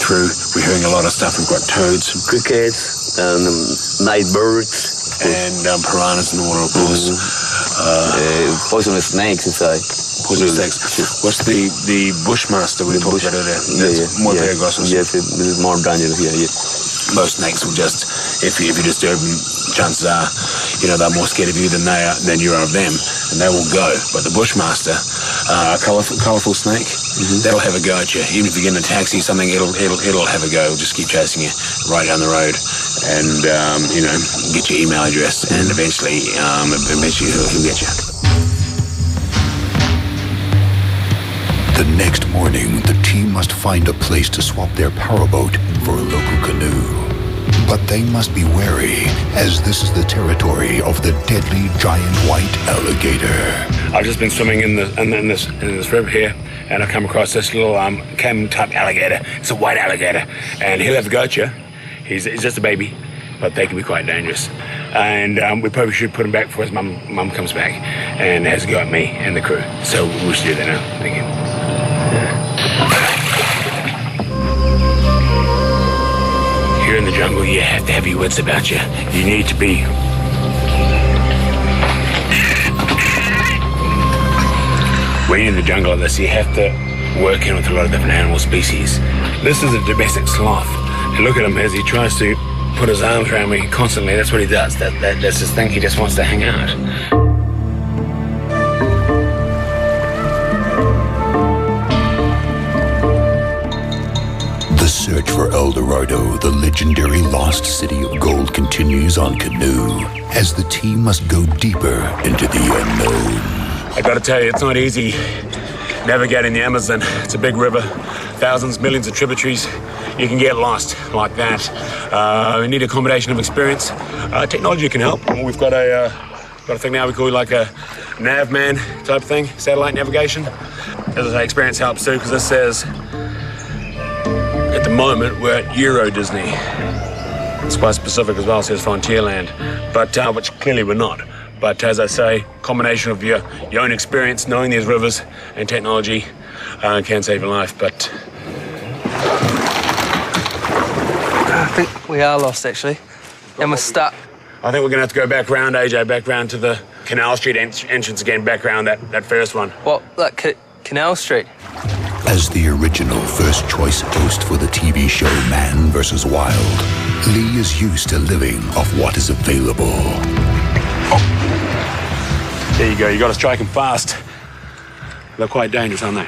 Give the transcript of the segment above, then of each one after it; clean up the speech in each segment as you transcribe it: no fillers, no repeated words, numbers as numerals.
through, we're hearing a lot of stuff. We've got toads, crickets, and night birds. And piranhas and water, of course. Poisonous snakes inside. Poisonous snakes. What's the bushmaster we talked about earlier? That's more peligrosos. Yes, this is more dangerous. Yeah. Most snakes will just, if you disturb them, chances are, they're more scared of you than you are of them, and they will go. But the bushmaster, a colourful snake, that'll have a go at you. Even if you get in a taxi, something, it'll have a go. It'll just keep chasing you right down the road, and get your email address, and eventually he'll get you. The next morning, the team must find a place to swap their powerboat for a local canoe. But they must be wary, as this is the territory of the deadly giant white alligator. I've just been swimming in this river here, and I come across this little cam-type alligator. It's a white alligator, and he'll have a go at you. He's just a baby, but they can be quite dangerous. And we probably should put him back before his mum comes back and has a go at me and the crew. So we should do that now. Thank you. Here in the jungle, you have to have your wits about you. You need to be. When you're in the jungle like this, you have to work in with a lot of different animal species. This is a domestic sloth. And look at him as he tries to put his arms around me constantly. That's what he does. That's his thing. He just wants to hang out. The search for El Dorado, the legendary lost city of gold, continues on canoe as the team must go deeper into the unknown. I gotta tell you, it's not easy navigating the Amazon. It's a big river, thousands, millions of tributaries. You can get lost like that. We need a combination of experience. Technology can help. We've got a thing now we call like a nav man type thing, satellite navigation. As I say, experience helps too, because this says, at the moment, we're at Euro Disney. It's quite specific as well, it says Frontierland, but which clearly we're not. But as I say, combination of your own experience, knowing these rivers, and technology can save your life, but... I think we are lost, actually, and we're stuck. I think we're going to have to go back round, AJ, back round to the Canal Street entrance again, back round that first one. What, like Canal Street? As the original first choice host for the TV show Man vs. Wild, Leigh is used to living off what is available. Oh. There you go, you got to strike them fast. They're quite dangerous, aren't they?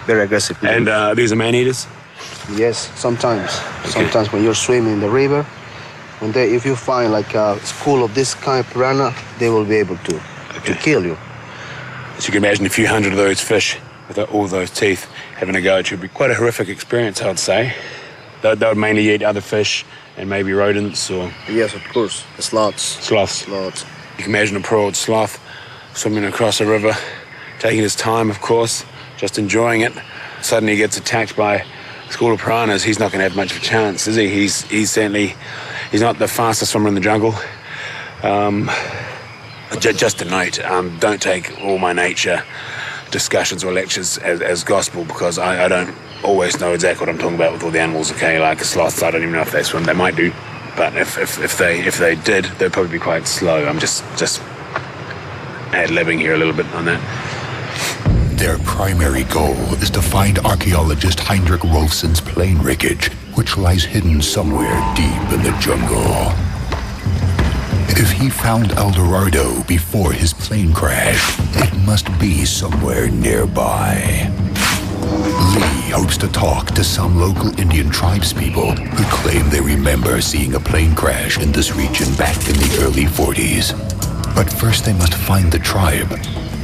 Very aggressive. And these are man-eaters? Yes, sometimes. Okay. Sometimes when you're swimming in the river, if you find like a school of this kind of piranha, they will be able to kill you. So you can imagine a few hundred of those fish with all those teeth having a go at you. It'd be quite a horrific experience, I'd say. They would mainly eat other fish and maybe rodents or... Yes, of course. The sloths. Sloths. Sloths. You can imagine a poor old sloth swimming across a river, taking his time, of course, just enjoying it. Suddenly he gets attacked by a school of piranhas. He's not going to have much of a chance, is he? He's certainly... He's not the fastest swimmer in the jungle. Just a note, don't take all my nature discussions or lectures as gospel, because I don't always know exactly what I'm talking about with all the animals, okay? Like a sloth, I don't even know if they swim. They might do, but if they did, they'd probably be quite slow. I'm just ad-libbing here a little bit on that. Their primary goal is to find archaeologist Heinrich Rolfson's plane wreckage, which lies hidden somewhere deep in the jungle. If he found El Dorado before his plane crash, it must be somewhere nearby. Leigh hopes to talk to some local Indian tribespeople who claim they remember seeing a plane crash in this region back in the early 40s. But first they must find the tribe.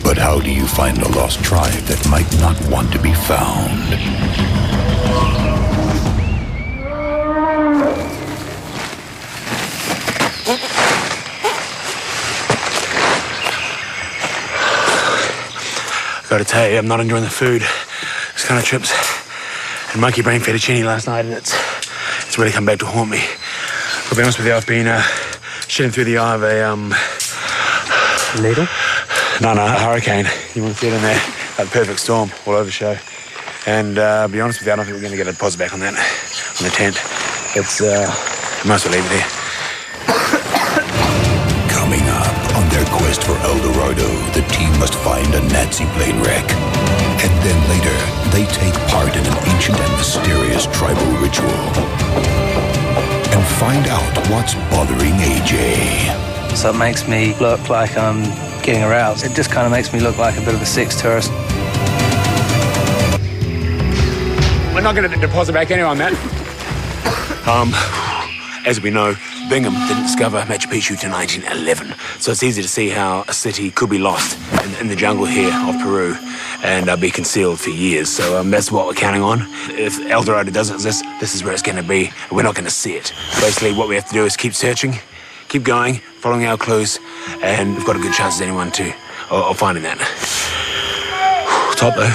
But how do you find a lost tribe that might not want to be found? Gotta tell you, I'm not enjoying the food. This kind of chips and monkey brain fettuccine last night, and it's really come back to haunt me. I'll be honest with you, I've been shitting through the eye of a... Needle? No, a hurricane. You want to see it in there? A perfect storm all over the show. And be honest with you, I don't think we're going to get a deposit back on that. on the tent. It's, might as well leave it there. Coming up, on their quest for El Dorado, the team must find a Nazi plane wreck. And then later, they take part in an ancient and mysterious tribal ritual. And find out what's bothering AJ. So it makes me look like I'm getting aroused. It just kind of makes me look like a bit of a sex tourist. We're not going to deposit back anyway on that. As we know, Bingham didn't discover Machu Picchu till 1911, so it's easy to see how a city could be lost in the jungle here of Peru and be concealed for years. So that's what we're counting on. If El Dorado doesn't exist, this is where it's going to be. We're not going to see it. Basically, what we have to do is keep searching, keep going, following our clues, and we've got a good chance as anyone of finding that. Top though.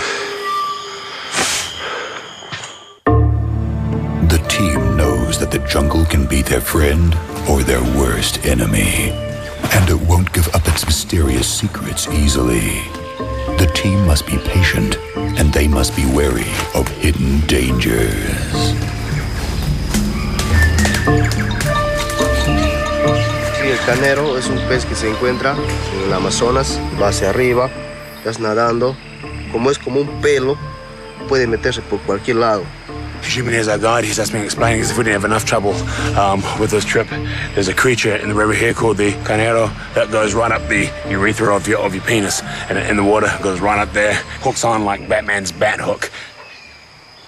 The team knows that the jungle can be their friend or their worst enemy, and it won't give up its mysterious secrets easily. The team must be patient, and they must be wary of hidden dangers. Sí, el canero es un pez que se encuentra en el Amazonas, va hacia arriba, estás nadando, como es como un pelo, puede meterse por cualquier lado. Jimmy is our guide. He's asked me explaining if we didn't have enough trouble with this trip. There's a creature in the river here called the carnero that goes right up the urethra of your penis, and in the water goes right up there, hooks on like Batman's bat hook,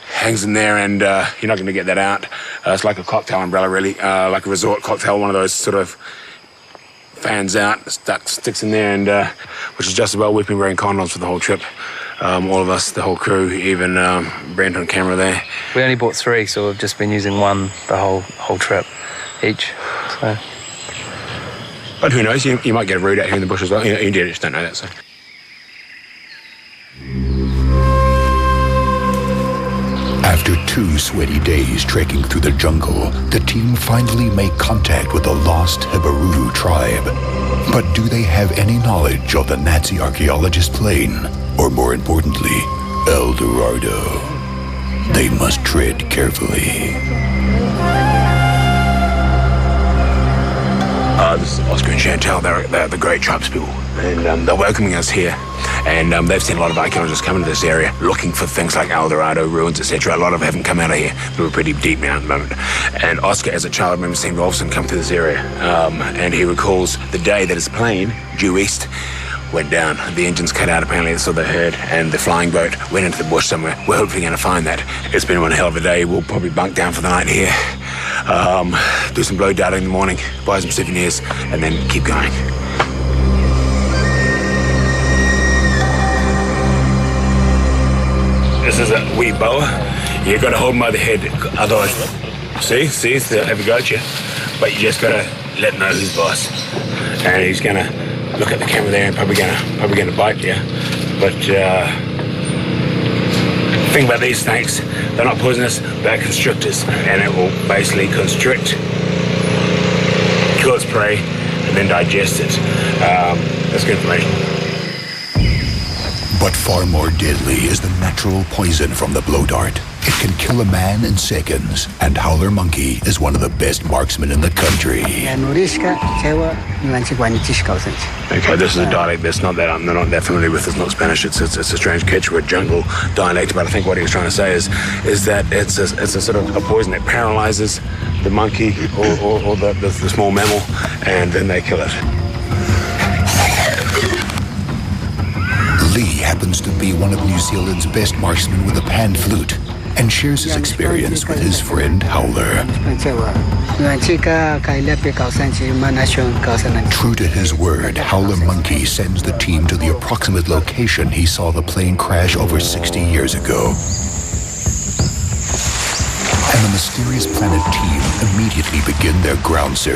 hangs in there, and you're not going to get that out. It's like a cocktail umbrella, really, like a resort cocktail, one of those sort of fans out, sticks in there, and which is just as well. We've been wearing condoms for the whole trip. All of us, the whole crew, even Brent on camera there. We only bought 3, so we've just been using one the whole trip each. So. But who knows? You might get a root out here in the bush as well. You just don't know that. So. After 2 sweaty days trekking through the jungle, the team finally make contact with the lost Hebaru tribe. But do they have any knowledge of the Nazi archaeologist plane? Or more importantly, El Dorado? They must tread carefully. This is Oscar and Chantal. They're the great tribespeople, and they're welcoming us here. And they've seen a lot of archaeologists come into this area looking for things like El Dorado, ruins, etc. A lot of them haven't come out of here. We're pretty deep now at the moment. And Oscar, as a child, remembers seeing Rolfson come through this area. And he recalls the day that his plane, due east, went down. The engines cut out, apparently, that's all they heard, and the flying boat went into the bush somewhere. We're hopefully going to find that. It's been one hell of a day. We'll probably bunk down for the night here, do some blow data in the morning, buy some souvenirs, and then keep going. This is a wee boa. You've got to hold him by the head, otherwise, see, have a go at you. But you just got to let him know who's boss. And he's going to look at the camera there and probably gonna bite you. But the thing about these snakes, they're not poisonous, they're constrictors, and it will basically constrict, kill its prey, and then digest it. That's good for me. But far more deadly is the natural poison from the blow dart. It can kill a man in seconds, and Howler Monkey is one of the best marksmen in the country. Okay, this is a dialect they're not that familiar with. It's not Spanish. It's a strange Quechua jungle dialect. But I think what he was trying to say is that it's a sort of a poison that paralyzes the monkey or the small mammal, and then they kill it. Leigh happens to be one of New Zealand's best marksmen with a pan flute, and shares his experience with his friend Howler. True to his word, Howler Monkey sends the team to the approximate location he saw the plane crash over 60 years ago. And the mysterious planet team immediately begin their ground search.